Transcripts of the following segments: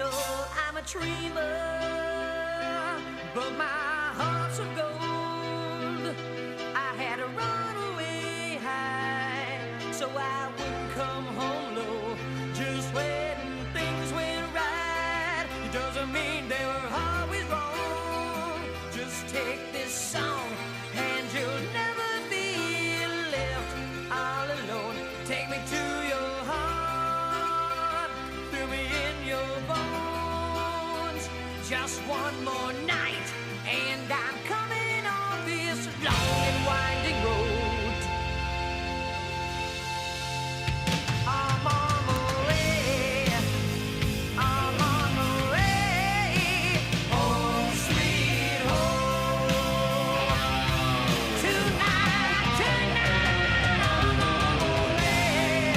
know I'm a dreamer, but my heart's of gold. I had to run away high, so I wouldn't come home low. Just when things went right, it doesn't mean they were always wrong. Just take this song, and you'll never be left all alone. Take me to your heart, feel me in your bones. Just one more night, and I'm coming on this long and winding road. I'm on my way, I'm on my way, home sweet home. Tonight, I'm on my way,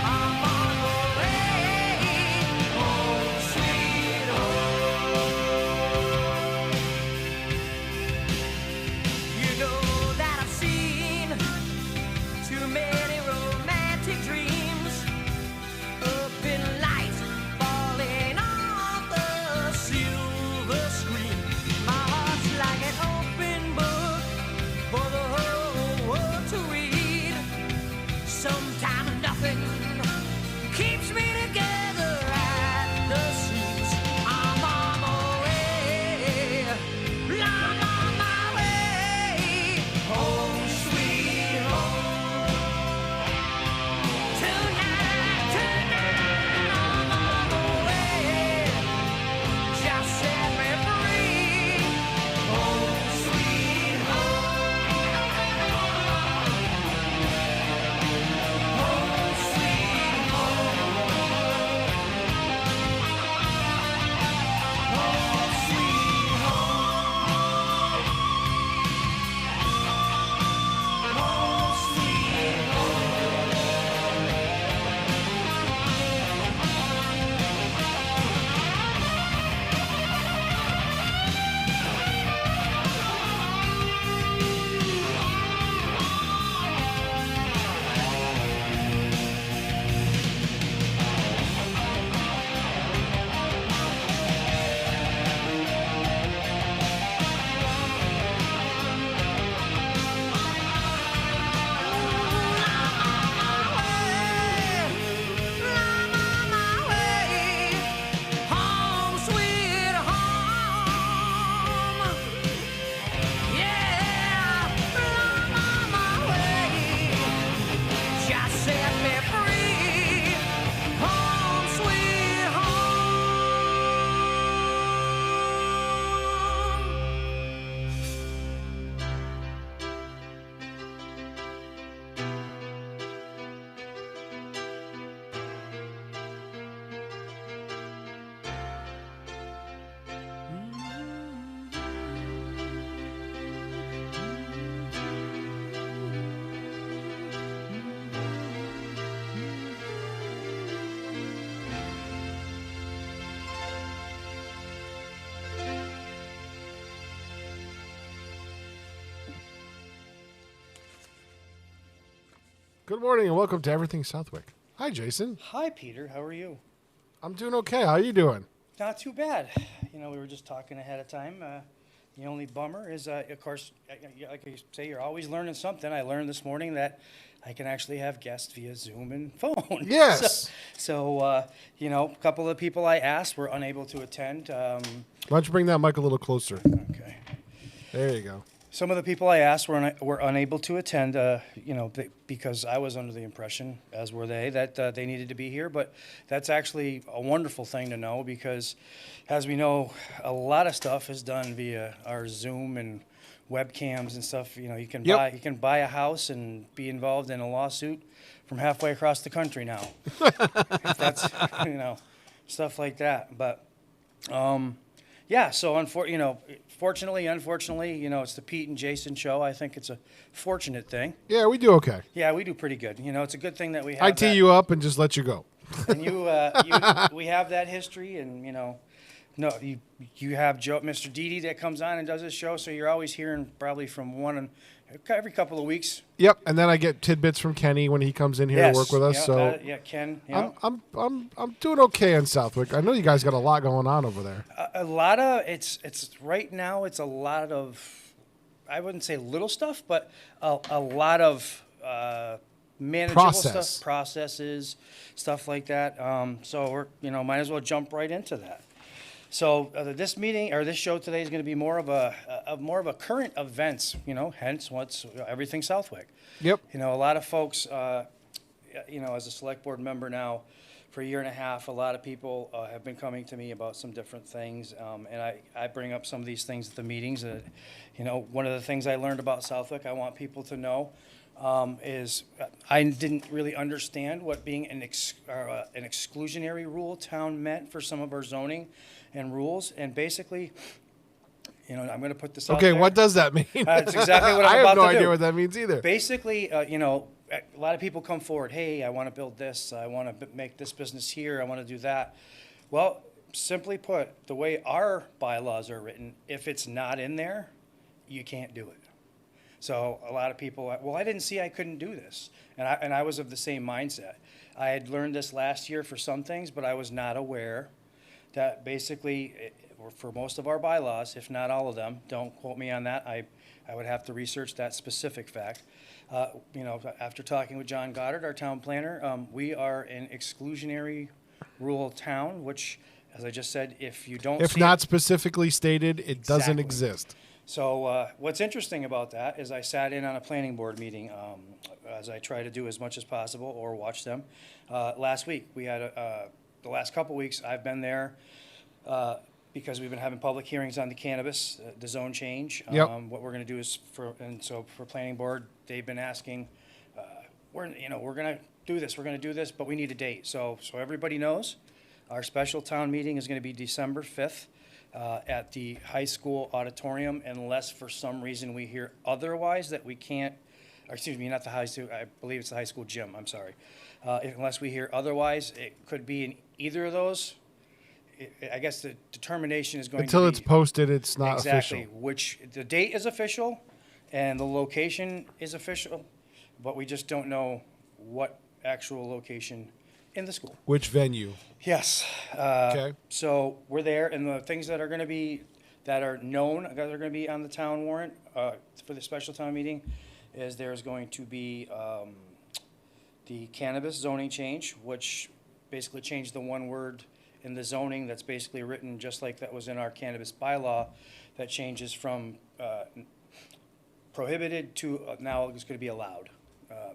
I'm on my way, home sweet home. You know that I've seen too many romantic dreams up in lights falling off the silver screen. My heart's like an open book for the whole world to read. Sometimes nothing keeps me together at the seams. I'm on my way, I'm on my way, home sweet home. Tonight, I'm on my way. Just set me free. Home sweet home. Home sweet home. Home sweet home. Home sweet home. I'm on my way, home sweet home. Yeah, I'm on my way. Just set me free, home sweet home. Good morning and welcome to Everything Southwick. Hi, Jason. Hi, Peter. How are you? I'm doing okay. How are you doing? Not too bad. You know, we were just talking ahead of time. The only bummer is, of course, like I say, you're always learning something. I learned this morning that I can actually have guests via Zoom and phone. Yes. So, you know, a couple of people I asked were unable to attend. Why don't you bring that mic a little closer? Okay. There you go. Some of the people I asked were unable to attend, you know, because I was under the impression, as were they, that they needed to be here. But that's actually a wonderful thing to know because, as we know, a lot of stuff is done via our Zoom and webcams and stuff. You know, you can buy a house and be involved in a lawsuit from halfway across the country now. If that's, you know, stuff like that. But yeah, so fortunately, unfortunately, you know, it's the Pete and Jason show. I think it's a fortunate thing. Yeah, we do okay. Yeah, we do pretty good. You know, it's a good thing that we have. I tee you up and just let you go. And we have that history, and you know, No, you have Mr. Didi that comes on and does this show, so you're always hearing probably from every couple of weeks. Yep, and then I get tidbits from Kenny when he comes in here Yes, to work with us. yeah, So yeah, Ken. Yeah. I'm doing okay in Southwick. I know you guys got a lot going on over there. A lot of it's right now. It's a lot of, I wouldn't say little stuff, but a lot of manageable stuff, processes, stuff like that. So we're might as well jump right into that. So this meeting or this show today is going to be more of a current events. Hence what's everything Southwick. Yep. A lot of folks. As a select board member now for a year and a half, a lot of people have been coming to me about some different things, and I bring up some of these things at the meetings. One of the things I learned about Southwick, I want people to know, is I didn't really understand what being an exclusionary rule town meant for some of our zoning and rules, and basically, I'm going to put this out Okay, there. what does that mean? That's exactly what I I'm have about no to do. idea what that means either. Basically, a lot of people come forward, hey, I want to build this, I want to make this business here, I want to do that. Well, simply put, the way our bylaws are written, if it's not in there, you can't do it. So a lot of people, well, I didn't see I couldn't do this. And I was of the same mindset. I had learned this last year for some things, but I was not aware that basically, for most of our bylaws, if not all of them, don't quote me on that, I would have to research that specific fact. After talking with John Goddard, our town planner, we are an exclusionary rural town, which, as I just said, if you don't If see not it, specifically stated, it doesn't Exactly. exist. So what's interesting about that is I sat in on a planning board meeting, as I try to do as much as possible or watch them. Last week, we had the last couple weeks, I've been there because we've been having public hearings on the cannabis, the zone change. Yep. What we're going to do is for planning board, they've been asking, we're going to do this, but we need a date. So everybody knows, our special town meeting is going to be December 5th. At the high school auditorium, unless for some reason we hear otherwise that we can't, or excuse me, not the high school, I believe it's the high school gym, I'm sorry. Unless we hear otherwise, it could be in either of those. I guess the determination is going Until to be. it's posted, it's not Exactly, official. which the date is official and the location is official, but we just don't know what actual location in the school. Which venue? Yes. Okay. So we're there, and the things that are going to be, that are known, that are going to be on the town warrant for the special town meeting, is there's going to be the cannabis zoning change, which basically changed the one word in the zoning that's basically written just like that was in our cannabis bylaw, that changes from prohibited to now it's going to be allowed,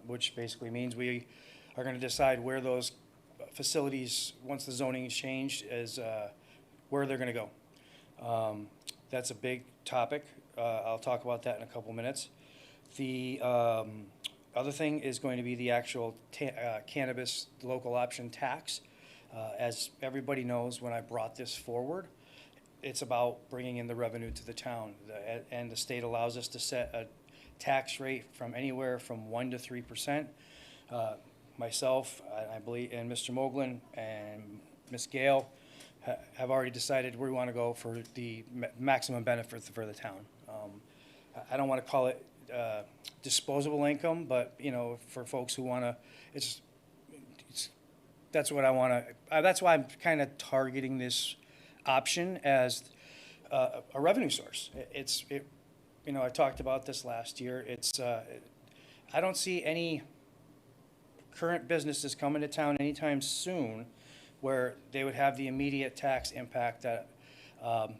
which basically means we are going to decide where those facilities, once the zoning is changed, is where they're going to go. That's a big topic. I'll talk about that in a couple minutes. The other thing is going to be the actual cannabis local option tax. As everybody knows, when I brought this forward, it's about bringing in the revenue to the town. And the state allows us to set a tax rate from anywhere from 1% to 3%. Myself, I believe, and Mr. Moglen and Ms. Gale have already decided we want to go for the maximum benefit for the town. I don't want to call it disposable income, but for folks who want to, that's what I want to. That's why I'm kind of targeting this option as a revenue source. I talked about this last year. I don't see any current businesses coming to town anytime soon where they would have the immediate tax impact that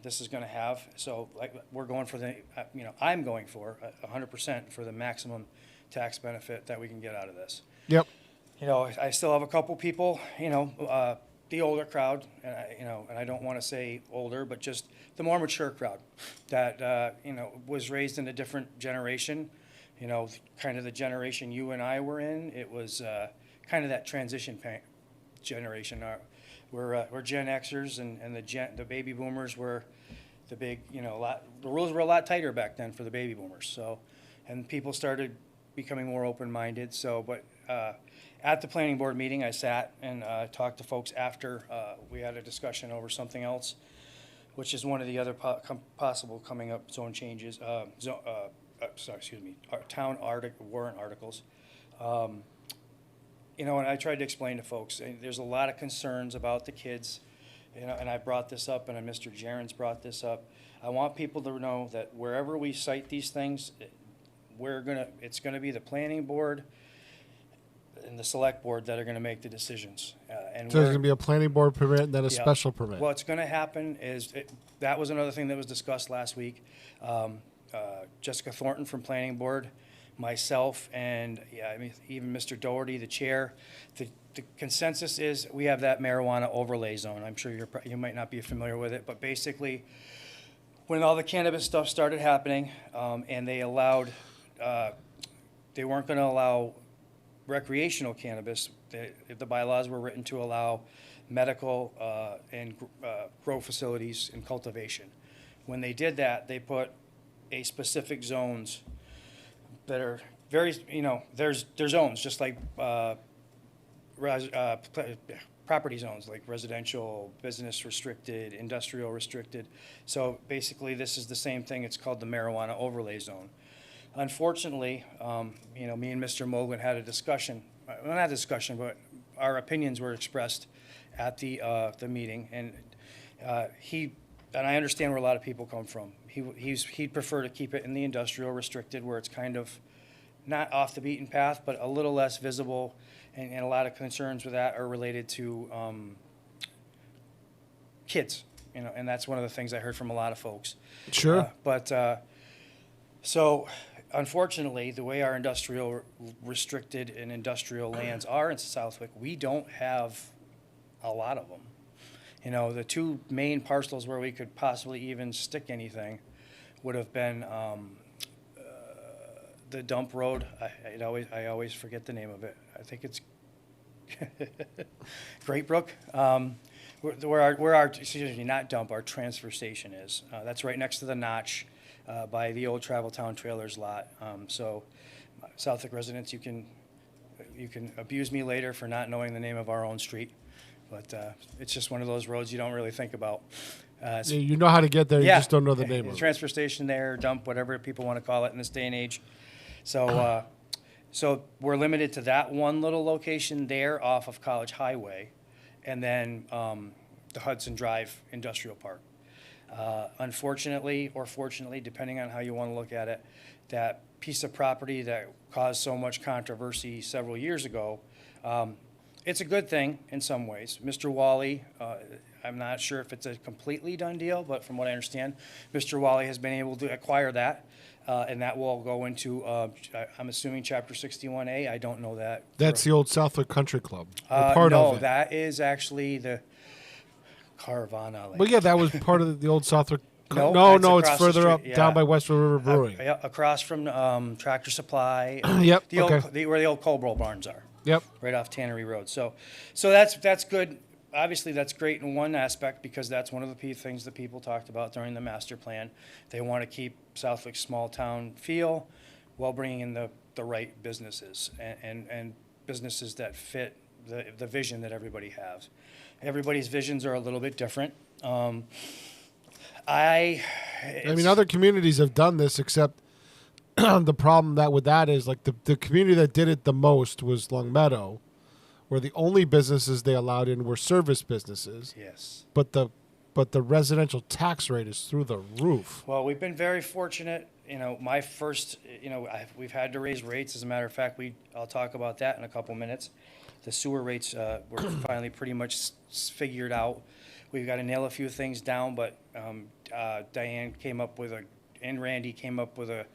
this is going to have. So we're going for I'm going for 100% for the maximum tax benefit that we can get out of this. Yep. I still have a couple people, the older crowd, and I don't want to say older, but just the more mature crowd that, was raised in a different generation. Kind of the generation you and I were in. It was kind of that transition generation. We're Gen Xers, and the baby boomers were the big, the rules were a lot tighter back then for the baby boomers. So, and people started becoming more open-minded. So, but at the planning board meeting, I sat and talked to folks after we had a discussion over something else. which is one of the other possible coming up zone changes, town warrant articles. You know, and I tried to explain to folks, there's a lot of concerns about the kids, you know, and I brought this up, and Mr. Jaren's brought this up. I want people to know that wherever we cite these things, it's gonna be the planning board and the select board that are gonna make the decisions. And So there's going to be a planning board permit and then a yeah. special permit. What's going to happen is, that was another thing that was discussed last week. Jessica Thornton from Planning Board, myself, and even Mr. Doherty, the chair. The consensus is we have that marijuana overlay zone. I'm sure you might not be familiar with it, but basically, when all the cannabis stuff started happening, and they allowed, they weren't going to allow recreational cannabis. The bylaws were written to allow medical and grow facilities and cultivation. When they did that, they put a specific zones that are very, there's zones, just like property zones, like residential, business restricted, industrial restricted. So basically, this is the same thing. It's called the marijuana overlay zone. Unfortunately, me and Mr. Moglen had a discussion, well, not a discussion, but our opinions were expressed at the meeting, and and I understand where a lot of people come from. He'd prefer to keep it in the industrial restricted, where it's kind of not off the beaten path, but a little less visible, and a lot of concerns with that are related to kids, and that's one of the things I heard from a lot of folks. Sure. So unfortunately, the way our industrial restricted and industrial lands are in Southwick, we don't have a lot of them. The two main parcels where we could possibly even stick anything would have been the dump road. I always forget the name of it. I think it's Great Brook. Where our excuse me, not dump, our transfer station is. That's right next to the Notch. By the old Travel Town Trailers lot. So Southwick residents, you can abuse me later for not knowing the name of our own street, but it's just one of those roads you don't really think about. You know how to get there, you just don't know the name of it. Transfer station there, dump, whatever people want to call it in this day and age. So so we're limited to that one little location there off of College Highway, and then the Hudson Drive Industrial Park. Unfortunately, or fortunately, depending on how you want to look at it, that piece of property that caused so much controversy several years ago, it's a good thing in some ways. Mr. Wally, I'm not sure if it's a completely done deal, but from what I understand, Mr. Wally has been able to acquire that, and that will go into, I'm assuming, Chapter 61A. I don't know that. That's the old Southwick Country Club. Part no, of it. that is actually the Carvana. Well, yeah, that was part of the old Southwick. No, it's further up, down by West River Brewing. Across from Tractor Supply. Yep. Where the old Cold barns are. Yep. Right off Tannery Road. So that's good. Obviously, that's great in one aspect, because that's one of the things that people talked about during the master plan. They want to keep Southwick's small town feel while bringing in the right businesses and businesses that fit the vision that everybody has. Everybody's visions are a little bit different. I mean, other communities have done this, except the problem with that is, like, the community that did it the most was Longmeadow, where the only businesses they allowed in were service businesses. Yes. But the residential tax rate is through the roof. Well, we've been very fortunate. My first, we've had to raise rates. As a matter of fact, I'll talk about that in a couple minutes. The sewer rates were finally pretty much figured out. We've got to nail a few things down, but Diane and Randy came up with a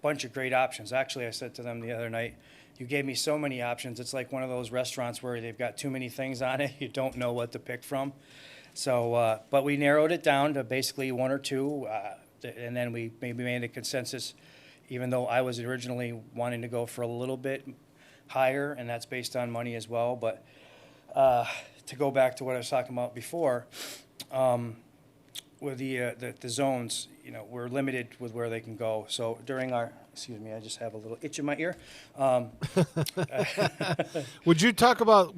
bunch of great options. Actually, I said to them the other night, you gave me so many options. It's like one of those restaurants where they've got too many things on it. You don't know what to pick from. So, but we narrowed it down to basically one or two, and then we maybe made a consensus, even though I was originally wanting to go for a little bit higher, and that's based on money as well. But to go back to what I was talking about before, with the zones, we're limited with where they can go. So during excuse me, I just have a little itch in my ear. Would you talk about,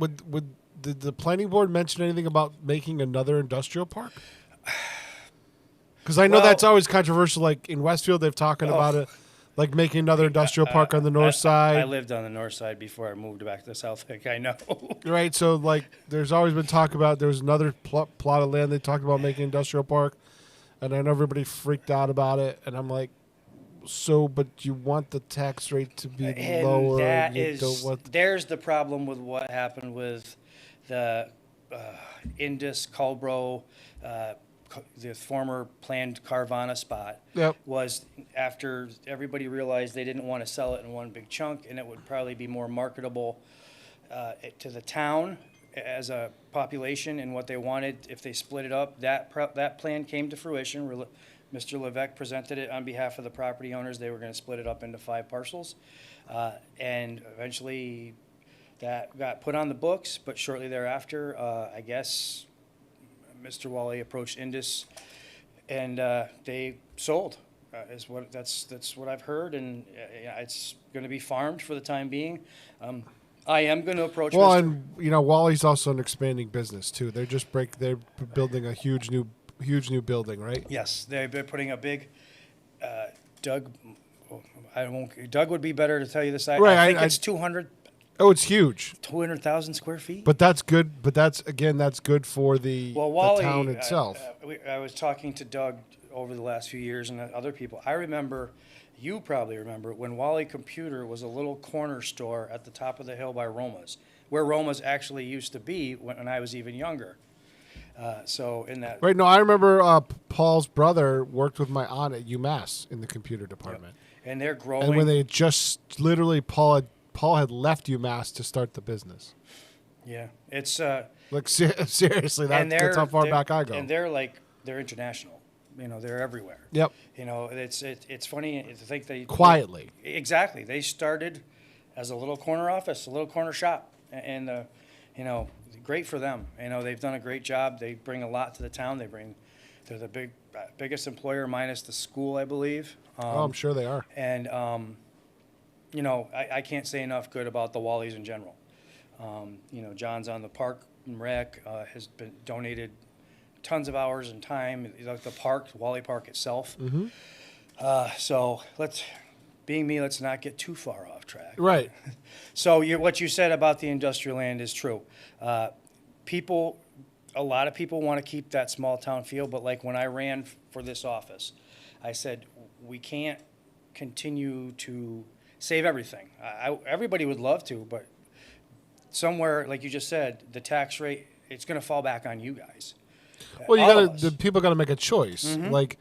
did the planning board mention anything about making another industrial park? Because I know Well, that's always controversial. Like in Westfield, they've talking about it, like making another industrial park on the north side. I lived on the north side before I moved back to Southwick. I know. Right, so like, there's always been talk about there was another plot of land they talked about making industrial park, and I know everybody freaked out about it, and I'm like, so, but you want the tax rate to be And lower? that and you is, don't want there's the problem with what happened with the Indus, Culbro, the former planned Carvana spot. Yep. Was after everybody realized they didn't want to sell it in one big chunk, and it would probably be more marketable to the town as a population and what they wanted if they split it up. That plan came to fruition. Mr. Levesque presented it on behalf of the property owners. They were going to split it up into 5 parcels. And eventually that got put on the books, but shortly thereafter, I guess Mr. Wally approached Indus and they sold. That's what I've heard, and it's going to be farmed for the time being. I am going to approach. Well, Mr. and you know, Wally's also an expanding business too. They're building a huge new building, right? Yes, they're putting a big. Doug, Doug would be better to tell you the size. Right, I think it's 200,000 Oh, it's huge. square feet. But that's good. But that's good for the, Wally, the town itself. I was talking to Doug over the last few years and other people. I remember, you probably remember, when Wally Computer was a little corner store at the top of the hill by Roma's, where Roma's actually used to be when I was even younger. So in that. Right. No, I remember Paul's brother worked with my aunt at UMass in the computer department. Yep. And they're growing. And when they just literally Paul had left UMass to start the business. Yeah, it's like seriously, that's how far back I go. And they're international. You know, they're everywhere. Yep. You know, it's funny to think they quietly. Exactly. They started as a little corner office, a little corner shop, and you know, great for them. You know, they've done a great job. They bring a lot to the town. They're the biggest employer minus the school, I believe. I'm sure they are. And you know, I can't say enough good about the Wallies in general. You know, John's on the park and rec, has been donated tons of hours and time. Like the park, Wally Park itself. Mm-hmm. So let's not get too far off track. Right. So what you said about the industrial land is true. A lot of people want to keep that small town feel, but like when I ran for this office, I said we can't continue to save everything. Everybody would love to, but somewhere, like you just said, the tax rate, it's going to fall back on you guys. Well, the people got to make a choice. Mm-hmm. Like,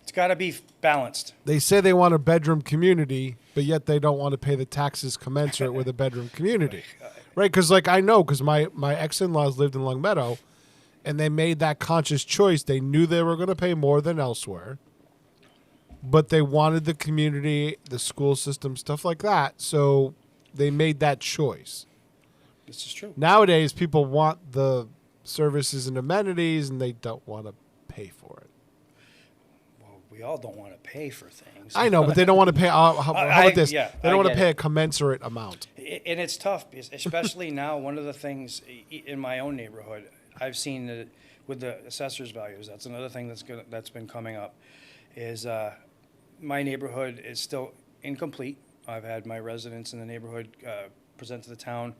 it's got to be balanced. They say they want a bedroom community, but yet they don't want to pay the taxes commensurate with a bedroom community. Right? Because, like, I know, because my ex-in-laws lived in Long Meadow, and they made that conscious choice. They knew they were going to pay more than elsewhere, but they wanted the community, the school system, stuff like that. So they made that choice. This is true. Nowadays, people want the services and amenities, and they don't want to pay for it. Well, we all don't want to pay for things. I know, but they don't want to pay. How about this? Yeah, they don't want to pay a commensurate amount. And it's tough, especially now. One of the things in my own neighborhood, I've seen that with the assessor's values. That's another thing that's been coming up. Is my neighborhood is still incomplete. I've had my residents in the neighborhood present to the town.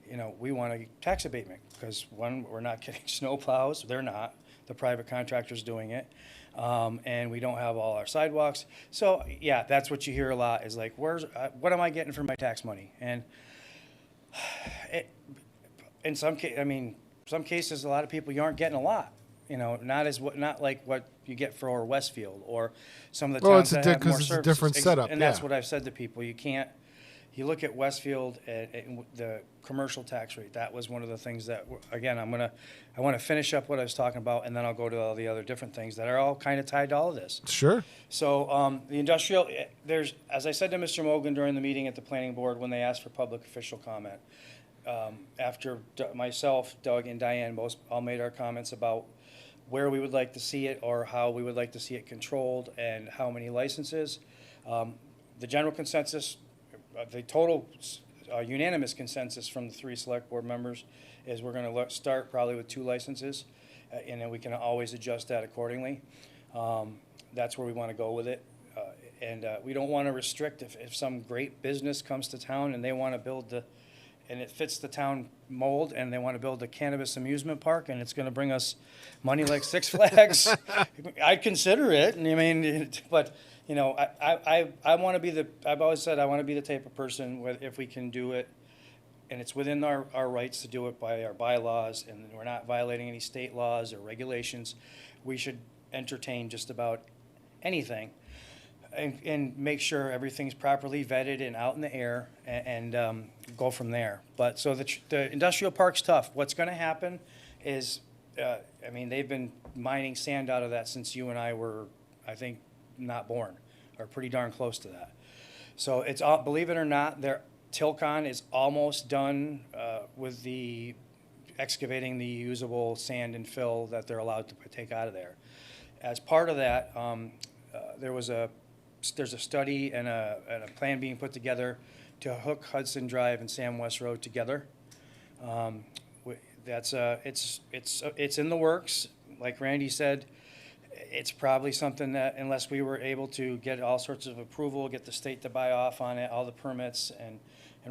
You know, we want a tax abatement because, one, we're not getting snow plows. They're not. The private contractor's doing it. And we don't have all our sidewalks. So, yeah, that's what you hear a lot is like, what am I getting for my tax money? And in some cases, a lot of people, you aren't getting a lot. You know, not like what you get for Westfield or some of the towns that have more services. It's a different setup. And that's what I've said to people. You can't. You look at Westfield and the commercial tax rate. That was one of the things that, again, I want to finish up what I was talking about, and then I'll go to all the other different things that are all kind of tied to all of this. Sure. So the industrial, as I said to Mr. Mogan during the meeting at the planning board when they asked for public official comment, after myself, Doug, and Diane all made our comments about where we would like to see it or how we would like to see it controlled and how many licenses. The general consensus, the total unanimous consensus from the 3 select board members is we're going to start probably with 2 licenses, and then we can always adjust that accordingly. That's where we want to go with it. And we don't want to restrict if some great business comes to town and they want to build and it fits the town mold and they want to build a cannabis amusement park and it's going to bring us money like Six Flags, I'd consider it. And I mean, but you know, I want to be I've always said I want to be the type of person where if we can do it and it's within our rights to do it by our bylaws and we're not violating any state laws or regulations, we should entertain just about anything. And make sure everything's properly vetted and out in the air and go from there. But so the industrial park's tough. What's going to happen is, I mean, they've been mining sand out of that since you and I were, I think, not born, or pretty darn close to that. So it's all, believe it or not, Tilcon is almost done with the excavating the usable sand and fill that they're allowed to take out of there. As part of that, there's a study and a plan being put together to hook Hudson Drive and Sam West Road together. It's in the works. Like Randy said, it's probably something that unless we were able to get all sorts of approval, get the state to buy off on it, all the permits and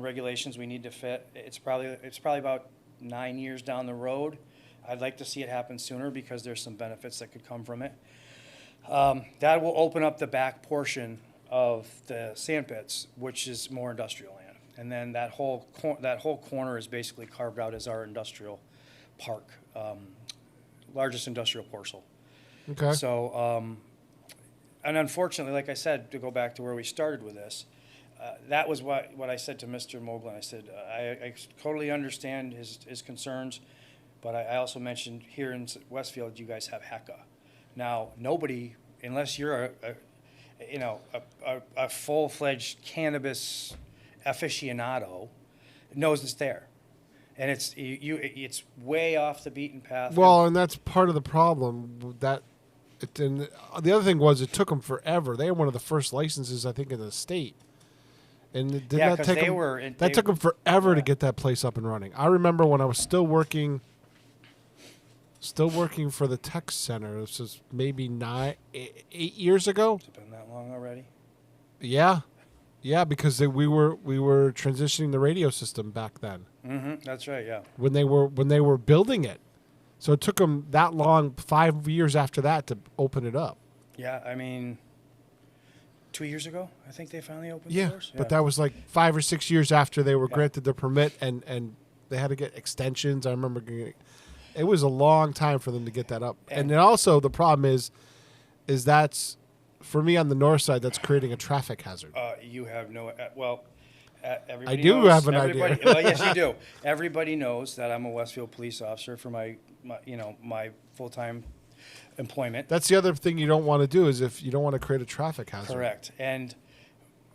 regulations we need to fit, it's probably about 9 years down the road. I'd like to see it happen sooner because there's some benefits that could come from it. That will open up the back portion of the sand pits, which is more industrial land. And then that whole corner is basically carved out as our industrial park, largest industrial parcel. Okay. So, and unfortunately, like I said, to go back to where we started with this, that was what I said to Mr. Moblin. I said, I totally understand his concerns, but I also mentioned here in Westfield, you guys have HECA. Now, nobody, unless you're a full-fledged cannabis aficionado, knows it's there, and it's way off the beaten path. Well, and that's part of the problem. And the other thing was it took them forever. They had one of the first licenses, I think, in the state, and it did not take them. That took them forever to get that place up and running. I remember when I was still working for the tech center. This was maybe 8 years ago. Has it been that long already? Yeah, because we were transitioning the radio system back then. Mm-hmm. That's right. Yeah. When they were building it, so it took them that long, 5 years after that, to open it up. Yeah, I mean, 2 years ago, I think they finally opened Yeah, the doors. but that was like 5 or 6 years after they were granted the permit, and they had to get extensions. I remember it was a long time for them to get that up. And then also the problem is that's, for me on the north side, that's creating a traffic hazard. You have no, everybody I do knows, have an idea. Well, yes, you do. Everybody knows that I'm a Westfield police officer for my full-time employment. That's the other thing you don't want to do, is if you don't want to create a traffic hazard. Correct. And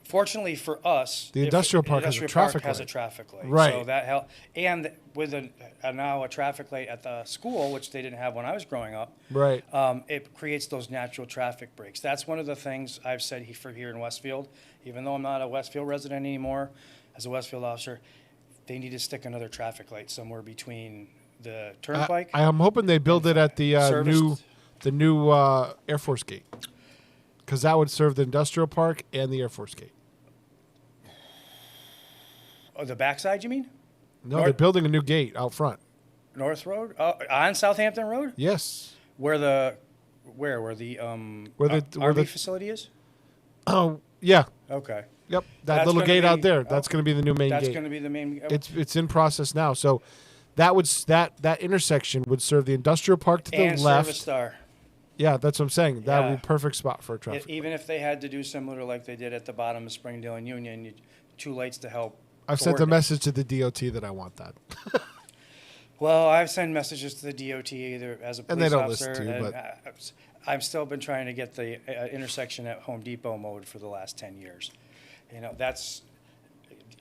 fortunately for us, the industrial park has a traffic light. Right. So that helped. And with now a traffic light at the school, which they didn't have when I was growing up, right. It creates those natural traffic breaks. That's one of the things I've said for here in Westfield. Even though I'm not a Westfield resident anymore, as a Westfield officer, they need to stick another traffic light somewhere between the turnpike. I'm hoping they build it at the new Air Force gate, because that would serve the industrial park and the Air Force gate. Oh, the backside, you mean? No, they're building a new gate out front. North Road? On Southampton Road? Yes. Where the RV facility is? Oh, yeah. Okay. Yep. That little gate out there. That's going to be the new main gate. That's going to be the main. It's in process now. So that intersection would serve the industrial park to the left. Service Star. Yeah, that's what I'm saying. That would be a perfect spot for a traffic. Even if they had to do similar like they did at the bottom of Springdale and Union, 2 lights to help. I've sent a message to the DOT that I want that. Well, I've sent messages to the DOT either as a police officer. And they don't listen to you, but I've still been trying to get the intersection at Home Depot mowed for the last 10 years.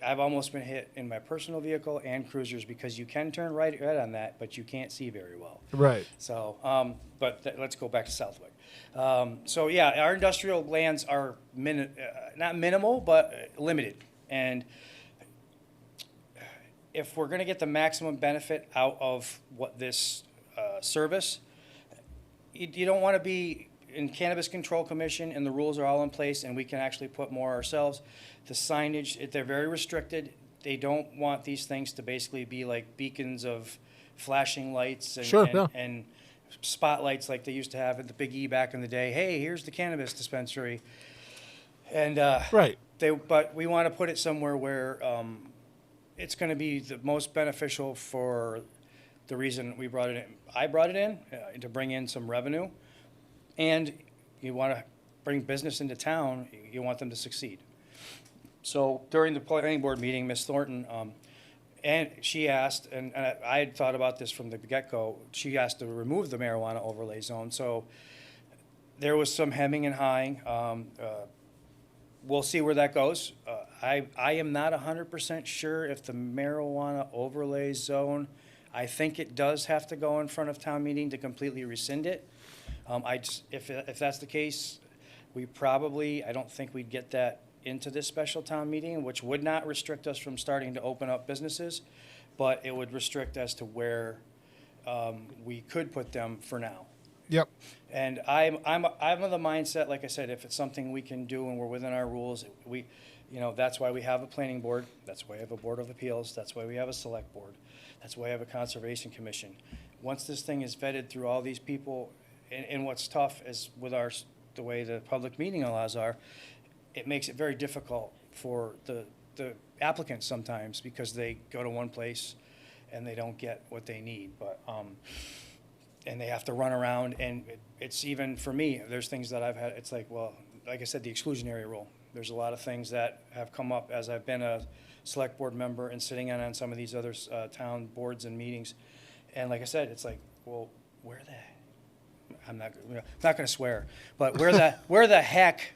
I've almost been hit in my personal vehicle and cruisers because you can turn right on that, but you can't see very well. Right. So, let's go back to Southwick. Our industrial lands are not minimal, but limited. And if we're going to get the maximum benefit out of what this service, you don't want to be in Cannabis Control Commission, and the rules are all in place, and we can actually put more ourselves. The signage, they're very restricted. They don't want these things to basically be like beacons of flashing lights and, Sure, and, yeah. and spotlights like they used to have at the Big E back in the day. Hey, here's the cannabis dispensary. And Right. but we want to put it somewhere where it's going to be the most beneficial for the reason we brought it in. I brought it in to bring in some revenue, and you want to bring business into town. You want them to succeed. So during the planning board meeting, Ms. Thornton, and she asked, and I had thought about this from the get-go. She asked to remove the marijuana overlay zone. So there was some hemming and hawing. We'll see where that goes. I am not 100% sure if the marijuana overlay zone, I think it does have to go in front of town meeting to completely rescind it. If that's the case, I don't think we'd get that into this special town meeting, which would not restrict us from starting to open up businesses, but it would restrict as to where we could put them for now. Yep. And I'm of the mindset, like I said, if it's something we can do and we're within our rules, that's why we have a planning board. That's why we have a board of appeals. That's why we have a select board. That's why we have a conservation commission. Once this thing is vetted through all these people, and what's tough is with the way the public meeting laws are, it makes it very difficult for the applicants sometimes because they go to one place and they don't get what they need. But and they have to run around, and it's even for me, there's things that I've had, it's like, well, like I said, the exclusionary rule. There's a lot of things that have come up as I've been a select board member and sitting in on some of these other town boards and meetings. And like I said, it's like, well, where the, I'm not going to swear, but where the heck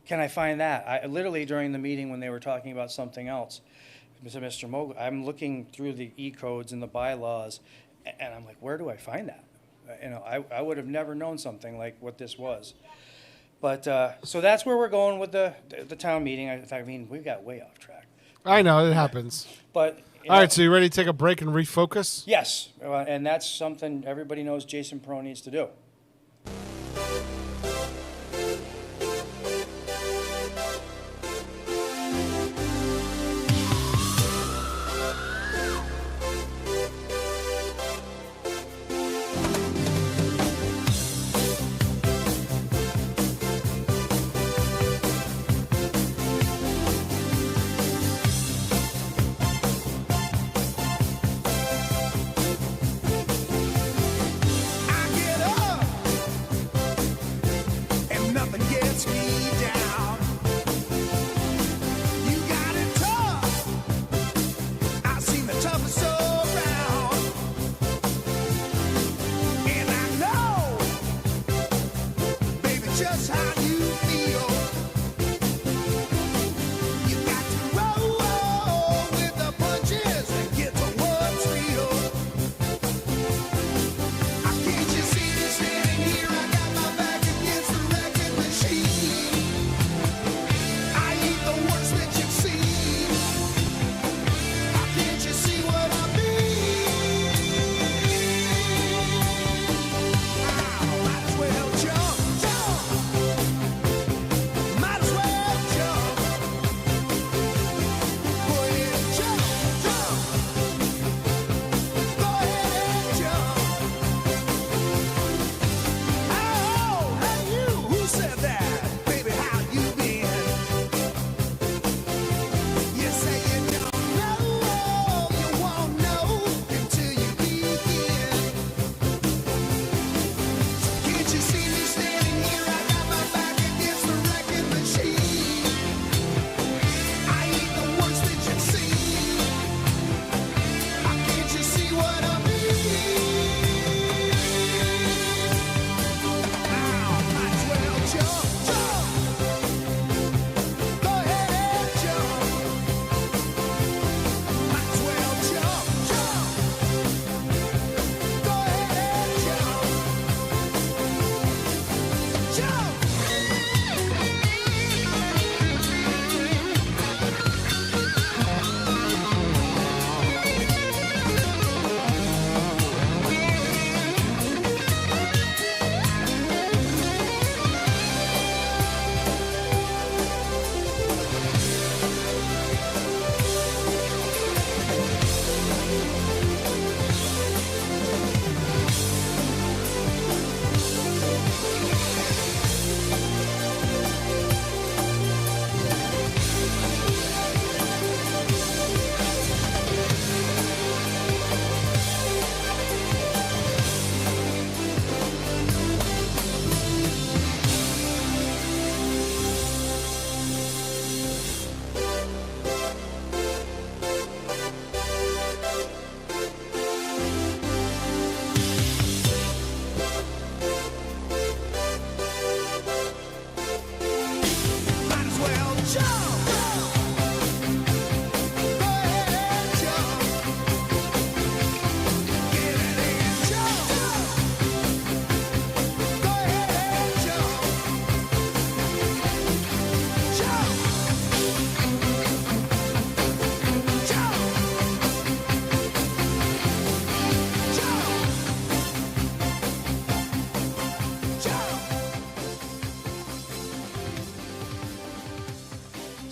can I find that? I literally during the meeting when they were talking about something else, Mr. Mogul, I'm looking through the E-codes and the bylaws, and I'm like, where do I find that? I would have never known something like what this was. But so that's where we're going with the town meeting. I mean, we got way off track. I know, it happens. But All right, so you ready to take a break and refocus? yes, and that's something everybody knows Jason Pro needs to do. I get up and nothing gets me down. You got it tough. I've seen the toughest around. And I know, baby, just how you feel. You got to roll with the punches and get to what's real. Can't you see me standing here? I got my back against the wrecking machine. I ain't the worst that you've seen. Can't you see what I mean? Might as well jump.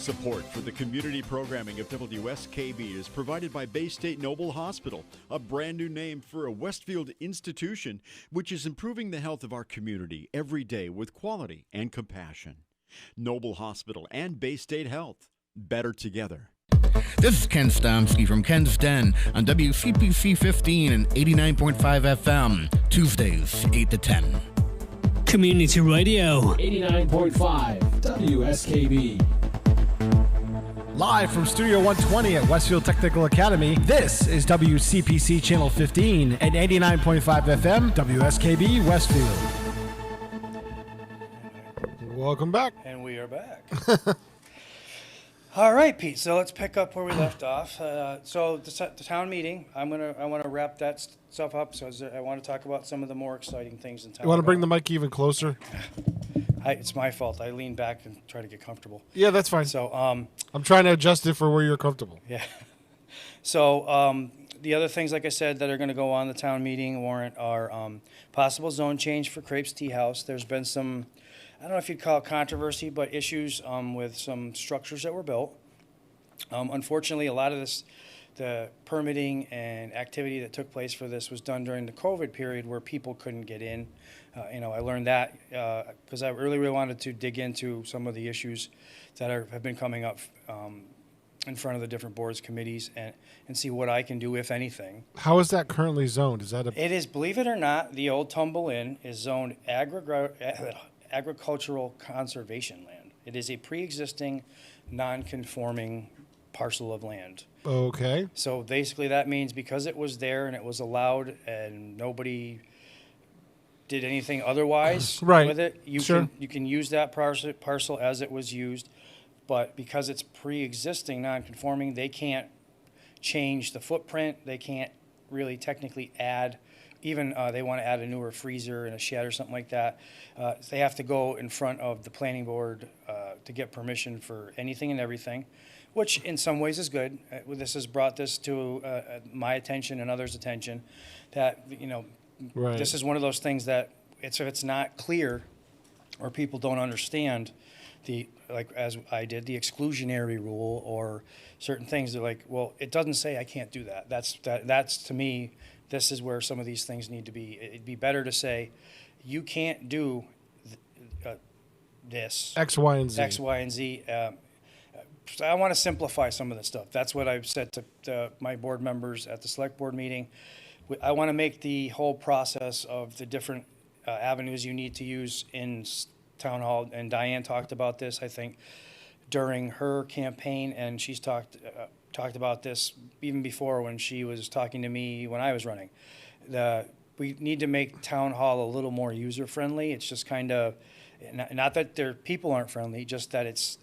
Support for the community programming of WSKB is provided by Bay State Noble Hospital, a brand new name for a Westfield institution which is improving the health of our community every day with quality and compassion. Noble Hospital and Bay State Health, better together. This is Ken Stomsky from Ken's Den on WCPC 15 and 89.5 FM, Tuesdays, 8 to 10. Community Radio. 89.5 WSKB. Live from Studio 120 at Westfield Technical Academy, this is WCPC Channel 15 and 89.5 FM, WSKB Westfield. Welcome back. And we are back. All right, Pete. So let's pick up where we left off. So the town meeting. I want to wrap that stuff up. So I want to talk about some of the more exciting things in town. You want to bring the mic even closer? It's my fault. I lean back and try to get comfortable. Yeah, that's fine. So I'm trying to adjust it for where you're comfortable. yeah. So the other things, like I said, that are going to go on the town meeting warrant are possible zone change for Crepes Tea House. There's been some, I don't know if you'd call it controversy, but issues with some structures that were built. Unfortunately, a lot of the permitting and activity that took place for this was done during the COVID period where people couldn't get in. I learned that because I really wanted to dig into some of the issues that have been coming up in front of the different boards, committees, and see what I can do, if anything. How is that currently zoned? Is that It is, believe it or not, the old Tumble Inn is zoned agricultural conservation land. It is a pre-existing, non-conforming parcel of land. okay? So basically that means because it was there and it was allowed and nobody did anything otherwise Right. with it, you Sure. can use that parcel as it was used. But because it's pre-existing non-conforming, they can't change the footprint. They can't really technically add, even they want to add a newer freezer and a shed or something like that. They have to go in front of the planning board to get permission for anything and everything, which in some ways is good. This has brought this to my attention and others' attention that, Right. this is one of those things that if it's not clear or people don't understand like as I did, the exclusionary rule or certain things, they're like, well, it doesn't say I can't do that. That's to me, this is where some of these things need to be. It'd be better to say, you can't do this. X, Y, and Z. X, Y, and Z. I want to simplify some of this stuff. That's what I've said to my board members at the select board meeting. I want to make the whole process of the different avenues you need to use in town hall, and Diane talked about this, I think, during her campaign, and she's talked about this even before when she was talking to me when I was running. We need to make town hall a little more user-friendly. It's just kind of, not that their people aren't friendly, just that it's,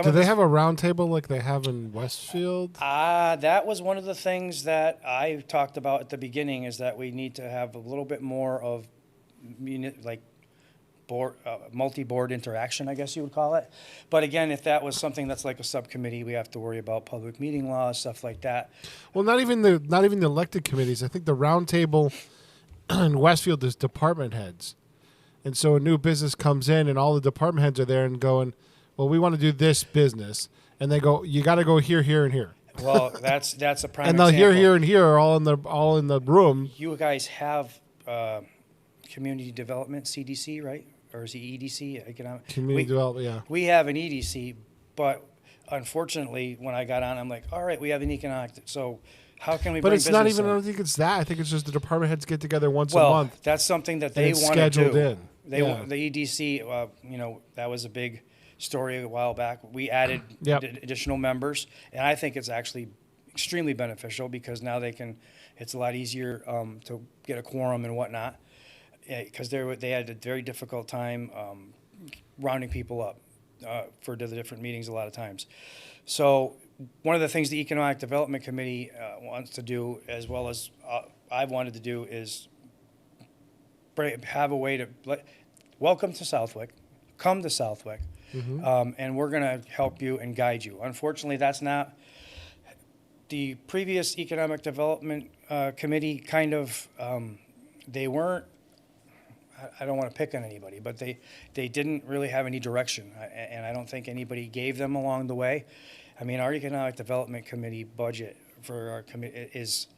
Do they have a round table like they have in Westfield? That was one of the things that I talked about at the beginning, is that we need to have a little bit more of multi-board interaction, I guess you would call it. But again, if that was something that's like a subcommittee, we have to worry about public meeting laws, stuff like that. Well, not even the elected committees. I think the round table in Westfield is department heads. And so a new business comes in and all the department heads are there and going, well, we want to do this business. And they go, you got to go here, here, and here. Well, that's a prime And they'll example. here, and here are all in the room. You guys have community development, CDC, right? Or is it EDC, economic? Community development, yeah. We have an EDC, but unfortunately, when I got on, I'm like, all right, we have an economic, so how can we But bring it's not business even, I in? don't think it's that. I think it's just the department heads get together once a Well, month. that's something that and they it's want to do. scheduled in. They Yeah. the EDC, that was a big story a while back. We added Yep. additional members, and I think it's actually extremely beneficial because now it's a lot easier to get a quorum and whatnot, because they had a very difficult time rounding people up for the different meetings a lot of times. So one of the things the Economic Development Committee wants to do, as well as I've wanted to do, is have a way to welcome to Southwick, come to Southwick, and we're going to help you and guide you. Unfortunately, that's not the previous Economic Development Committee. Kind of, they weren't. I don't want to pick on anybody, but they didn't really have any direction, and I don't think anybody gave them along the way. I mean, our Economic Development Committee budget for our committee is,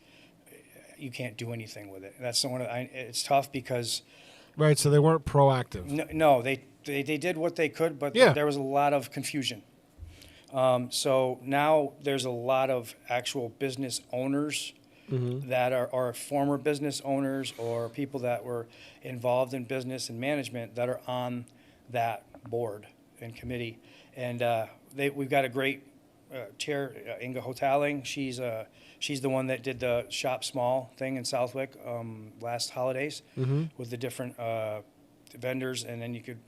you can't do anything with it. That's the one. It's tough because Right, so they weren't proactive. no, they did what they could, but Yeah. there was a lot of confusion. So now there's a lot of actual business owners that are former business owners or people that were involved in business and management that are on that board and committee. And we've got a great chair, Inga Hotaling. She's the one that did the Shop Small thing in Southwick last holidays with the different vendors, and then you could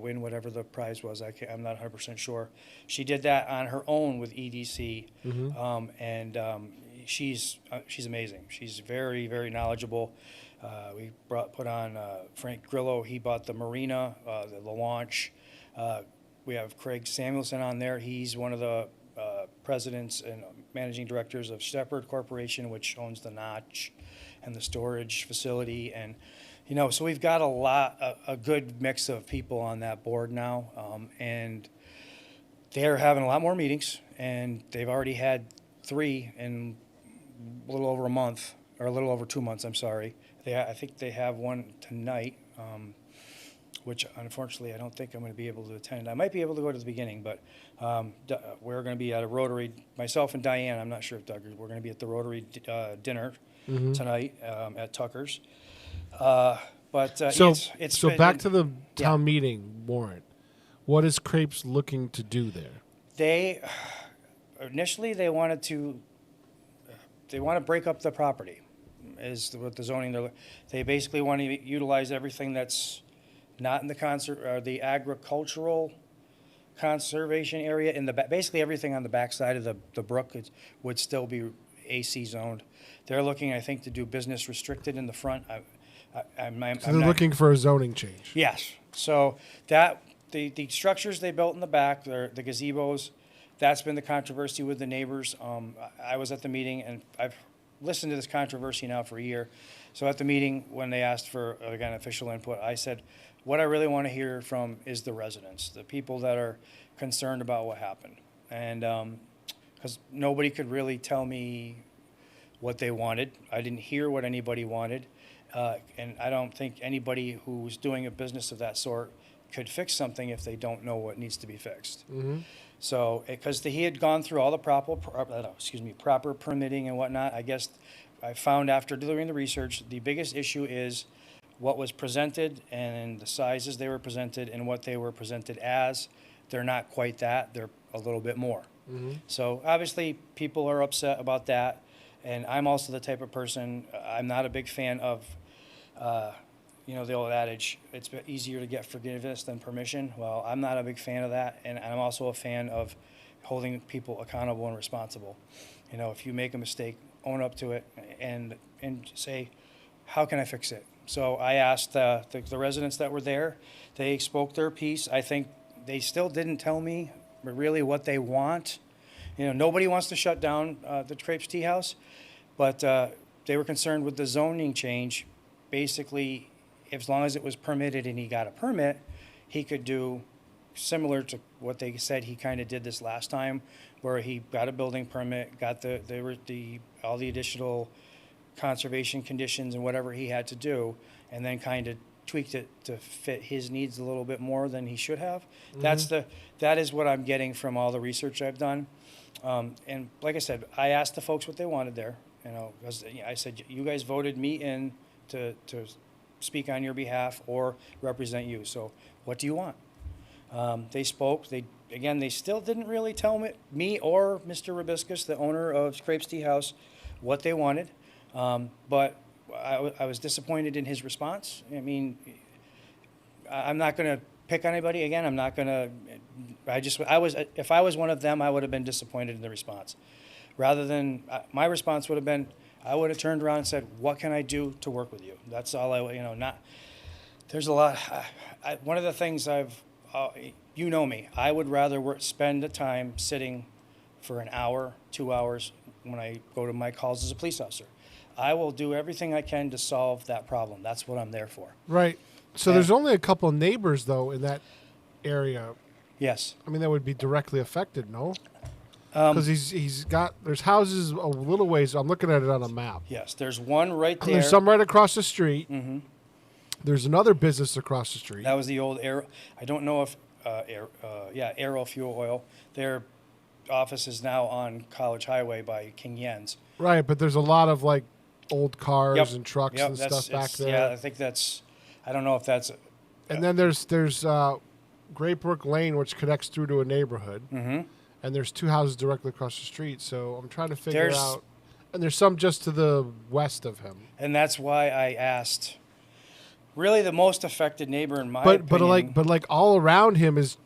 win whatever the prize was. I'm not 100% sure. She did that on her own with EDC, and she's amazing. She's very, very knowledgeable. We put on Frank Grillo. He bought the marina, the launch. We have Craig Samuelson on there. He's one of the presidents and managing directors of Shepherd Corporation, which owns the Notch and the storage facility. And, so we've got a good mix of people on that board now. And they're having a lot more meetings, and they've already had 3 in a little over a month, or a little over 2 months, I'm sorry. I think they have one tonight, which unfortunately I don't think I'm going to be able to attend. I might be able to go to the beginning, but we're going to be at a Rotary, myself and Diane, I'm not sure if Doug, we're going to be at the Rotary dinner tonight at Tucker's. So back to the town meeting warrant. What is Crepes looking to do there? Initially they want to break up the property, is what the zoning. They basically want to utilize everything that's not in the agricultural conservation area in the basically everything on the backside of the brook would still be AC zoned. They're looking, I think, to do business restricted in the front. They're looking for a zoning change. Yes. So that the structures they built in the back, the gazebos, that's been the controversy with the neighbors. I was at the meeting, and I've listened to this controversy now for a year. So at the meeting, when they asked for, again, official input, I said, what I really want to hear from is the residents, the people that are concerned about what happened. And because nobody could really tell me what they wanted. I didn't hear what anybody wanted. And I don't think anybody who's doing a business of that sort could fix something if they don't know what needs to be fixed. So, because he had gone through all the proper permitting and whatnot, I guess I found after doing the research, the biggest issue is what was presented and the sizes they were presented and what they were presented as. They're not quite that. They're a little bit more. So obviously people are upset about that. And I'm also the type of person, I'm not a big fan of, the old adage, it's easier to get forgiveness than permission. Well, I'm not a big fan of that. And I'm also a fan of holding people accountable and responsible. If you make a mistake, own up to it and say, how can I fix it? So I asked the residents that were there. They spoke their piece. I think they still didn't tell me really what they want. Nobody wants to shut down the Crepes Tea House, but they were concerned with the zoning change. Basically, as long as it was permitted and he got a permit, he could do similar to what they said he kind of did this last time, where he got a building permit, got all the additional conservation conditions and whatever he had to do, and then kind of tweaked it to fit his needs a little bit more than he should have. That is what I'm getting from all the research I've done. And like I said, I asked the folks what they wanted there. Because I said, you guys voted me in to speak on your behalf or represent you. So what do you want? They spoke. They still didn't really tell me or Mr. Robiscus, the owner of Crepes Tea House, what they wanted. But I was disappointed in his response. I mean, I'm not going to pick on anybody. Again, I'm not going to. If I was one of them, I would have been disappointed in the response. Rather than my response would have been, I would have turned around and said, "What can I do to work with you?" That's all not. There's a lot. One of the things me. I would rather spend the time sitting for an hour, 2 hours when I go to my calls as a police officer. I will do everything I can to solve that problem. That's what I'm there for. Right. So there's only a couple of neighbors though in that area. Yes. I mean, that would be directly affected, no? Because there's houses a little ways. I'm looking at it on a map. Yes, there's one right there. There's some right across the street. Mm-hmm. There's another business across the street. That was the old Aero. I don't know if Aero Fuel Oil. Their office is now on College Highway by King Yen's. Right, but there's a lot of like old cars Yep. and trucks Yep, and stuff back there. Yeah, I think that's. I don't know if that's. And then there's Great Brook Lane, which connects through to a neighborhood. Mm-hmm. And there's two houses directly across the street. So I'm trying to figure out. And there's some just to the west of him. And that's why I asked. Really, the most affected neighbor in my opinion. But like all around him is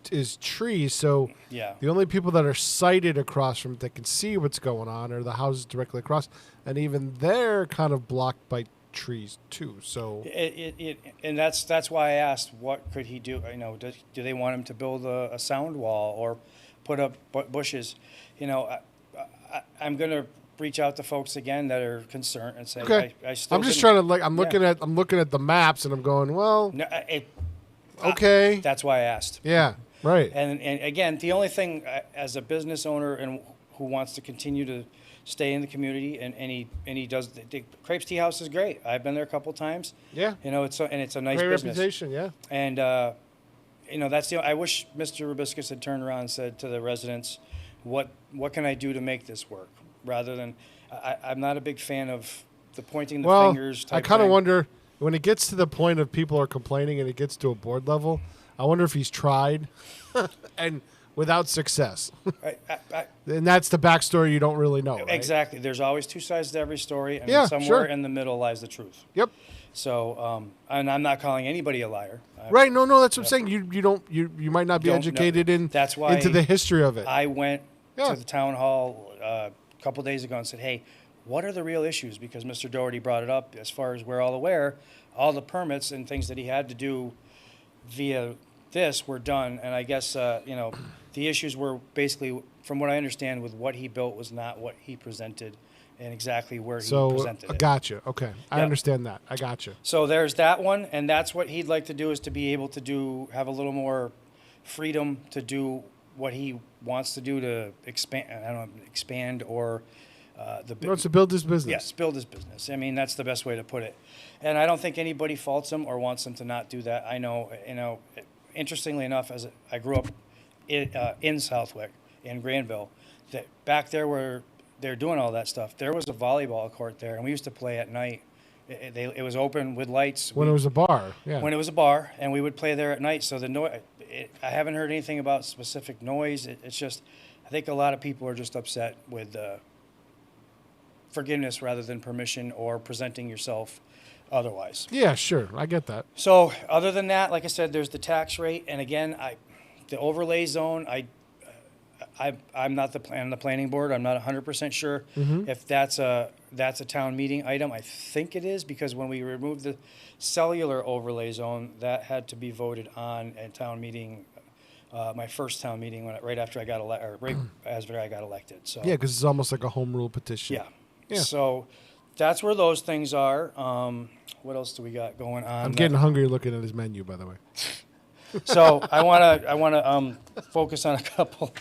trees. So Yeah. the only people that are sighted across from it that can see what's going on are the houses directly across, and even they're kind of blocked by trees too. So And that's why I asked, what could he do? You know, do they want him to build a sound wall or put up bushes? You know, I'm gonna reach out to folks again that are concerned and say, okay. I still I'm just didn't- trying to I'm looking at the maps and I'm going, well, No, okay, that's why I asked. yeah, right. And again, the only thing as a business owner and who wants to continue to stay in the community and he does the Crepes Tea House is great. I've been there a couple times. Yeah. You know, it's a nice Great business. reputation, yeah. And you know, that's I wish Mr. Rubiscus had turned around and said to the residents, what can I do to make this work? Rather than I'm not a big fan of the pointing the fingers type I kind of thing. wonder when it gets to the point of people are complaining and it gets to a board level, I wonder if he's tried and without success. And that's the backstory you don't really know. Right? Exactly. There's always two sides to every story, and Yeah, somewhere sure. in the middle lies the truth. Yep. So, and I'm not calling anybody a liar. Right. No, that's what I'm saying. You might not be Don't know. educated That's why into the history of it. I went Yeah. to the town hall a couple days ago and said, hey, what are the real issues? Because Mr. Doherty brought it up. As far as we're all aware, all the permits and things that he had to do via this were done. And I guess, you know, the issues were basically, from what I understand, with what he built was not what he presented and exactly where he presented it. Gotcha. Okay. I Yep. understand that. I gotcha. So there's that one, and that's what he'd like to do, is to be able to have a little more freedom to do what he wants to do to expand or He wants to build his business. Yes, build his business. I mean, that's the best way to put it. And I don't think anybody faults him or wants him to not do that. I know, you know, interestingly enough, as I grew up in Southwick, in Granville, that back there where they're doing all that stuff, there was a volleyball court there, and we used to play at night. It was open with lights. When it was a bar. Yeah. When it was a bar, and we would play there at night. So the noise, I haven't heard anything about specific noise. It's just, I think a lot of people are just upset with forgiveness rather than permission or presenting yourself otherwise. Yeah, sure. I get that. So other than that, like I said, there's the tax rate, and again, the overlay zone. I'm not on the planning board. I'm not 100% sure if that's a town meeting item. I think it is, because when we removed the cellular overlay zone, that had to be voted on at town meeting. My first town meeting, right after I got elected. So Yeah, because it's almost like a home rule petition. yeah. So that's where those things are. What else do we got going on? I'm getting hungry looking at his menu, by the way. So I want to focus on a couple.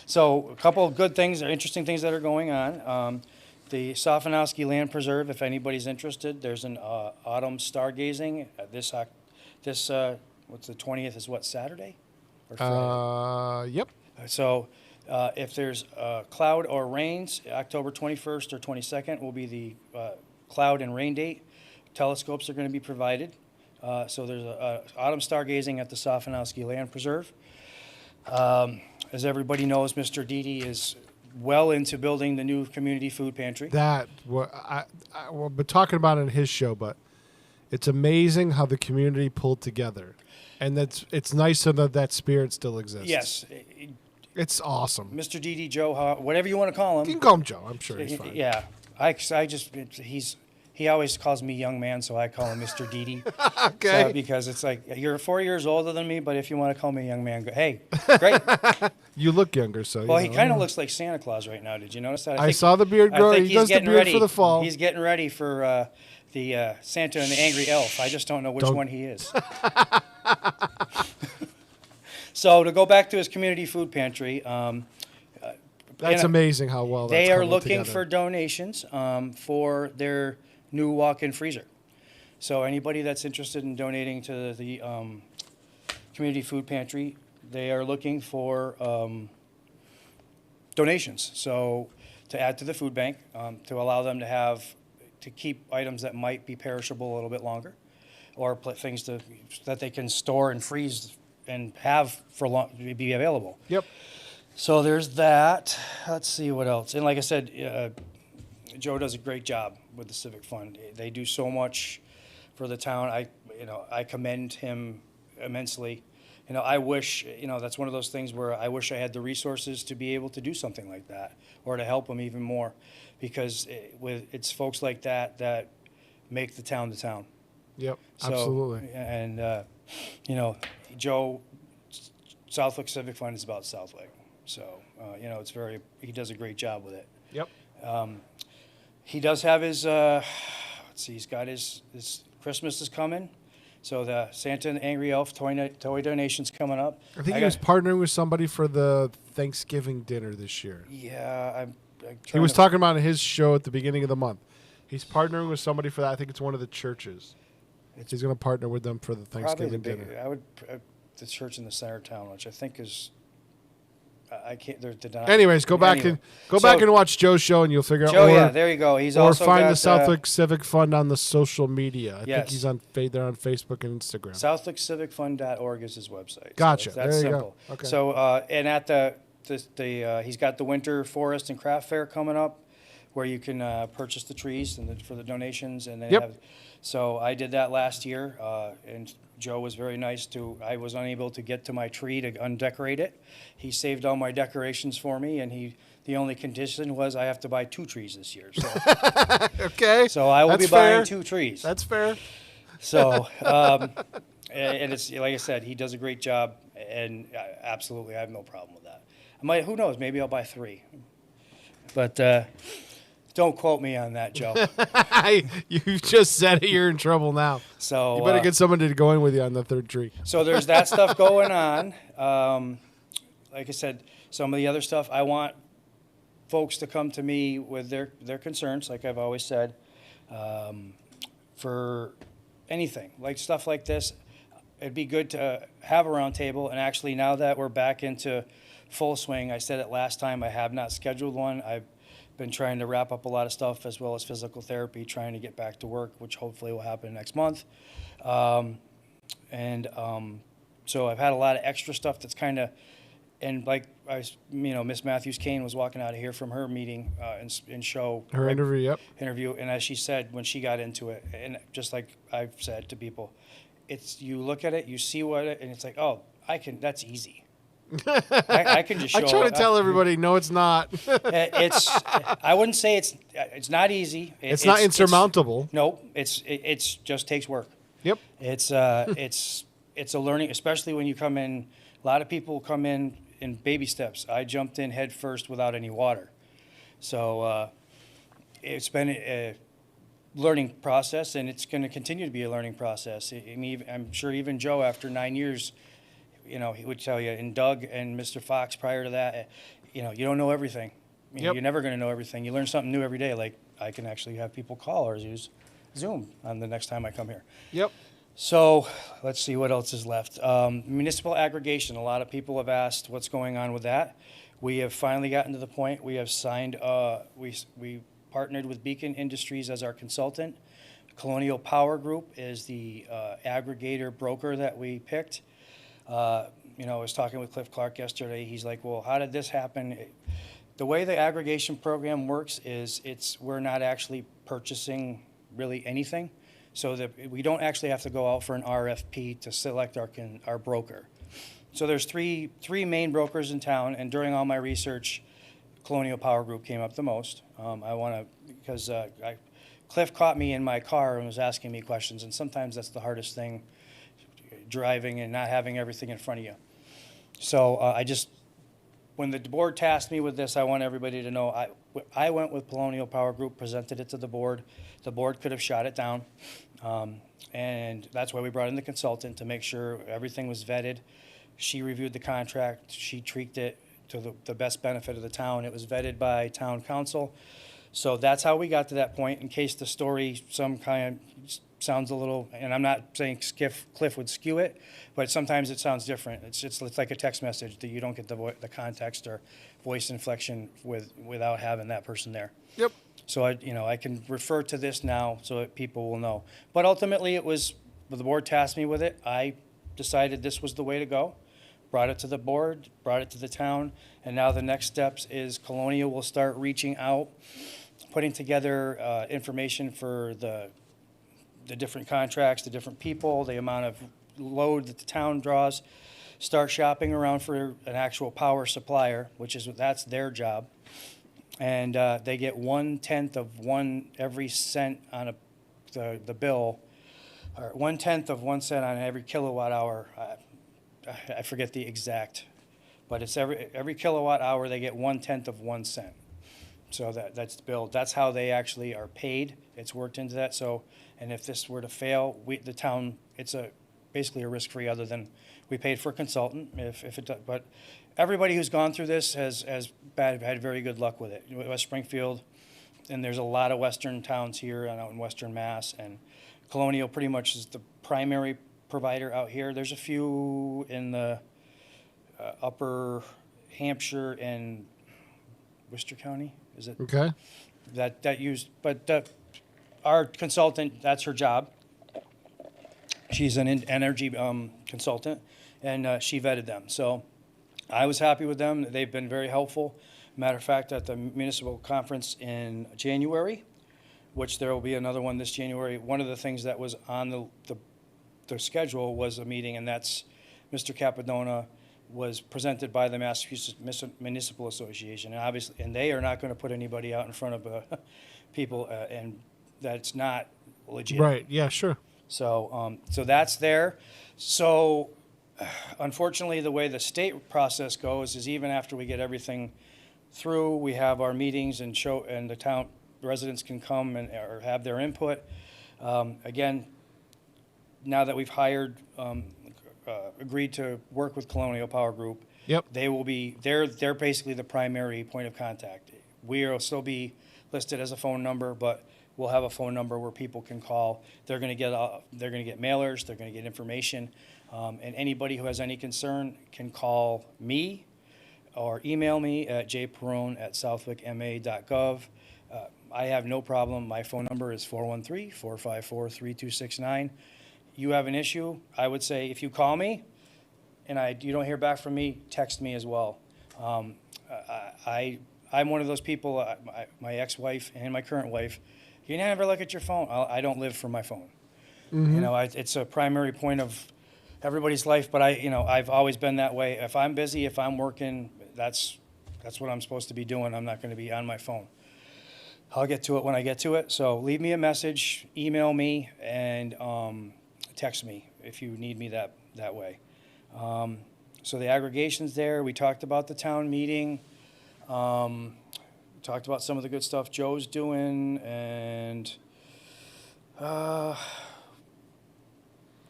So a couple of good things or interesting things that are going on. The Sofinowski Land Preserve, if anybody's interested, there's an autumn stargazing. This what's the 20th is what, Saturday? Or Friday? Yep. So if there's cloud or rains, October 21st or 22nd will be the cloud and rain date. Telescopes are going to be provided. So there's autumn stargazing at the Sofinowski Land Preserve. As everybody knows, Mr. Didi is well into building the new community food pantry. We've been talking about it in his show, but it's amazing how the community pulled together, and it's nice to know that spirit still exists. Yes. It's awesome. Mr. Didi, Joe, whatever you want to call him. You can call him Joe. I'm sure he's fine. Yeah. He's He always calls me young man, so I call him Mr. Didi. Okay. So, because it's like, you're 4 years older than me, but if you want to call me a young man, go, hey, great. You look younger, so. Well, he kind of looks like Santa Claus right now. Did you notice that? I saw the beard grow. He does the beard for the fall. He's getting ready for the Santa and the Angry Elf. I just don't know which one he is. So to go back to his community food pantry, That's amazing how well they that's are coming looking together. for donations for their new walk-in freezer. So anybody that's interested in donating to the community food pantry, they are looking for donations. So to add to the food bank, to allow them to keep items that might be perishable a little bit longer, or things that they can store and freeze and have for long, be available. Yep. So there's that. Let's see what else. And like I said, Joe does a great job with the Civic Fund. They do so much for the town. I commend him immensely. I wish, that's one of those things where I wish I had the resources to be able to do something like that, or to help him even more, because it's folks like that that make the town the town. Yep. So, Absolutely. And Joe, Southwick Civic Fund is about Southwick. So, he does a great job with it. Yep. He does have his, let's see, he's got his Christmas is coming. So the Santa and the Angry Elf toy donation's coming up. I think he was partnering with somebody for the Thanksgiving dinner this year. Yeah, He was talking about his show at the beginning of the month. He's partnering with somebody for that. I think it's one of the churches. He's going to partner with them for the Thanksgiving dinner. The church in the center of town, which I think is, I can't. Anyways, go back and watch Joe's show, and you'll figure Joe, out. yeah, there you go. He's or also find got, the Southwick Civic Fund on the social media. I Yes. think he's on. They're on Facebook and Instagram. SouthwickCivicFund.org is his website. Gotcha. So that's there you simple. go. Okay. So and at he's got the Winter Forest and Craft Fair coming up, where you can purchase the trees for the donations, and then Yep. So I did that last year, and Joe was very nice I was unable to get to my tree to undecorate it. He saved all my decorations for me, and the only condition was I have to buy 2 trees this year. So, Okay. so I will That's be buying fair. 2 trees. That's fair. So, and it's like I said, he does a great job, and absolutely, I have no problem with that. Who knows? Maybe I'll buy 3, but don't quote me on that, Joe. You just said it. You're in trouble now. So You better get someone to go in with you on the 3rd tree. So there's that stuff going on. Like I said, some of the other stuff, I want folks to come to me with their concerns, like I've always said, for anything, like stuff like this. It'd be good to have a round table, and actually now that we're back into full swing, I said it last time, I have not scheduled one. I've been trying to wrap up a lot of stuff, as well as physical therapy, trying to get back to work, which hopefully will happen next month. So I've had a lot of extra stuff that's kind of, and like Miss Matthews Kane was walking out of here from her meeting and show Her interview, yep. and as she said when she got into it, and just like I've said to people, you look at it, you see and it's like, oh, that's easy. I can just show I try to tell everybody, no, it's not. I wouldn't say it's not easy. It's not insurmountable. No, it's just takes work. Yep. It's a learning, especially when you come in. A lot of people come in baby steps. I jumped in head first without any water, so it's been a learning process, and it's going to continue to be a learning process. I'm sure even Joe, after 9 years, he would tell you, and Doug and Mr. Fox prior to that, you don't know everything. Yep. You're never going to know everything. You learn something new every day. Like I can actually have people call or use Zoom on the next time I come here. Yep. So let's see what else is left. Municipal aggregation. A lot of people have asked what's going on with that. We have finally gotten to the point. We have signed. We partnered with Beacon Industries as our consultant. Colonial Power Group is the aggregator broker that we picked. I was talking with Cliff Clark yesterday. He's like, well, how did this happen? The way the aggregation program works is we're not actually purchasing really anything, so that we don't actually have to go out for an RFP to select our broker. So there's three main brokers in town, and during all my research, Colonial Power Group came up the most. Because Cliff caught me in my car and was asking me questions, and sometimes that's the hardest thing, driving and not having everything in front of you. So when the board tasked me with this, I want everybody to know I went with Colonial Power Group, presented it to the board. The board could have shot it down, and that's why we brought in the consultant to make sure everything was vetted. She reviewed the contract. She tweaked it to the best benefit of the town. It was vetted by town council. So that's how we got to that point. In case the story some kind of sounds a little, and I'm not saying Cliff would skew it, but sometimes it sounds different. It's like a text message that you don't get the context or voice inflection without having that person there. Yep. So I can refer to this now so that people will know. But ultimately, the board tasked me with it. I decided this was the way to go. Brought it to the board, brought it to the town, and now the next steps is Colonial will start reaching out, putting together information for the different contracts, the different people, the amount of load that the town draws, start shopping around for an actual power supplier, that's their job. And they get 1/10 of every cent on the bill, or 1/10 of 1 cent on every kilowatt hour. I forget the exact, but it's every kilowatt hour they get 1/10 of 1 cent. So that's the bill. That's how they actually are paid. It's worked into that. So, and if this were to fail, the town, it's basically a risk-free, other than we paid for a consultant. If it does, but everybody who's gone through this has had very good luck with it. West Springfield, and there's a lot of western towns here and out in Western Mass, and Colonial pretty much is the primary provider out here. There's a few in the upper Hampshire and Worcester County. Is it Okay. that used? But our consultant, that's her job. She's an energy consultant, and she vetted them. So I was happy with them. They've been very helpful. Matter of fact, at the municipal conference in January, which there will be another one this January, one of the things that was on the schedule was a meeting, and that's Mr. Capadona was presented by the Massachusetts Municipal Association, and obviously, and they are not going to put anybody out in front of people, and that's not legit. Right. Yeah. Sure. So, so that's there. So, unfortunately, the way the state process goes is even after we get everything through, we have our meetings and the town residents can come or have their input. Again, now that we've hired, agreed to work with Colonial Power Group, Yep. they're basically the primary point of contact. We'll still be listed as a phone number, but we'll have a phone number where people can call. They're going to get mailers, they're going to get information, and anybody who has any concern can call me or email me at jperone@southwickma.gov. I have no problem. My phone number is 413-454-3269. You have an issue, I would say if you call me and you don't hear back from me, text me as well. I'm one of those people, my ex-wife and my current wife, you never look at your phone. I don't live for my phone. You know, it's a primary point of everybody's life, but I've always been that way. If I'm busy, if I'm working, that's what I'm supposed to be doing. I'm not going to be on my phone. I'll get to it when I get to it. So leave me a message, email me, and text me if you need me that way. So the aggregation's there. We talked about the town meeting. Talked about some of the good stuff Joe's doing, and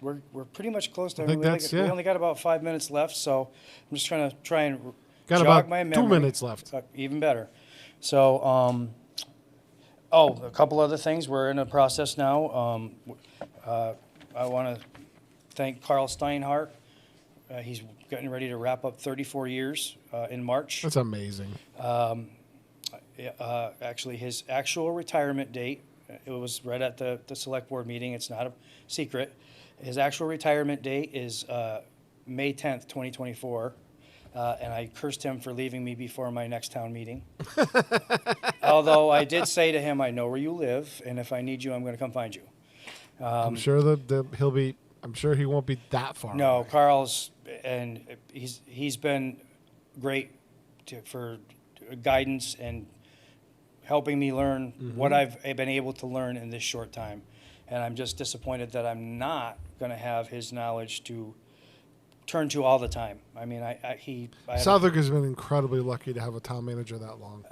we're pretty much close to. I think we only got about 5 minutes left, so I'm just trying and Got jog about my 2 memory. minutes left. Even better. So, a couple other things. We're in a process now. I want to thank Carl Steinhardt. He's getting ready to wrap up 34 years in March. That's amazing. Actually, his actual retirement date, it was right at the select board meeting. It's not a secret. His actual retirement date is May 10th, 2024. And I cursed him for leaving me before my next town meeting. Although I did say to him, I know where you live, and if I need you, I'm going to come find you. I'm sure he'll be. I'm sure he won't be that far. No, away. Carl's, and he's been great for guidance and helping me learn what I've been able to learn in this short time. And I'm just disappointed that I'm not going to have his knowledge to turn to all the time. I mean, I have Southwick has been incredibly lucky to have a town manager that long.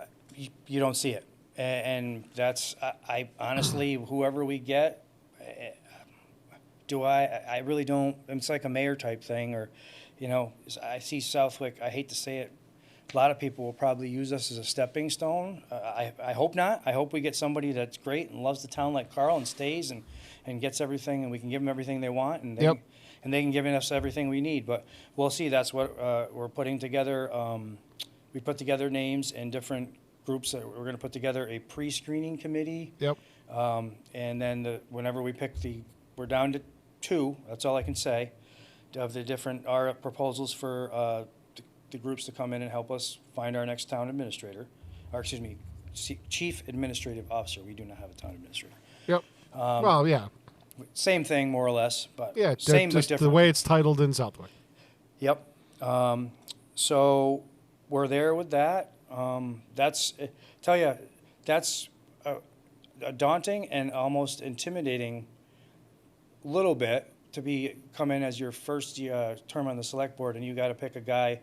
you don't see it. And that's, I honestly, whoever we get, I really don't, it's like a mayor type thing, or, you know, I see Southwick, I hate to say it, a lot of people will probably use us as a stepping stone. I hope not. I hope we get somebody that's great and loves the town like Carl and stays and gets everything, and we can give them everything they want, and they can give us everything we need. But we'll see. That's what we're putting together. We put together names in different groups. That we're going to put together a pre-screening committee. Yep. And then whenever we pick we're down to 2. That's all I can say of the different our proposals for the groups to come in and help us find our next town administrator, or excuse me, chief administrative officer. We do not have a town administrator. Yep. Well, yeah. Same thing, more or less, but Yeah, same but just different. the way it's titled in Southwick. Yep. So we're there with that. Tell you, that's a daunting and almost intimidating little bit to come in as your first term on the select board, and you got to pick a guy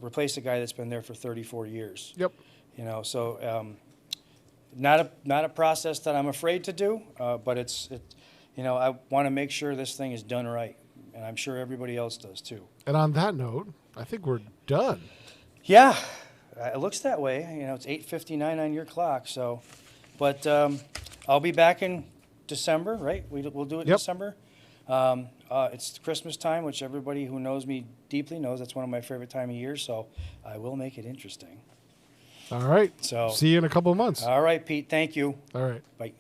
replace a guy that's been there for 34 years. Yep. You know, so not a process that I'm afraid to do, but I want to make sure this thing is done right, and I'm sure everybody else does too. And on that note, I think we're done. Yeah, it looks that way. You know, it's 8:59 on your clock. So, but I'll be back in December, right? We'll do it in Yep. December. It's Christmas time, which everybody who knows me deeply knows that's one of my favorite time of year. So I will make it interesting. All right. So see you in a couple of months. All right, Pete. Thank you. All right. Bye.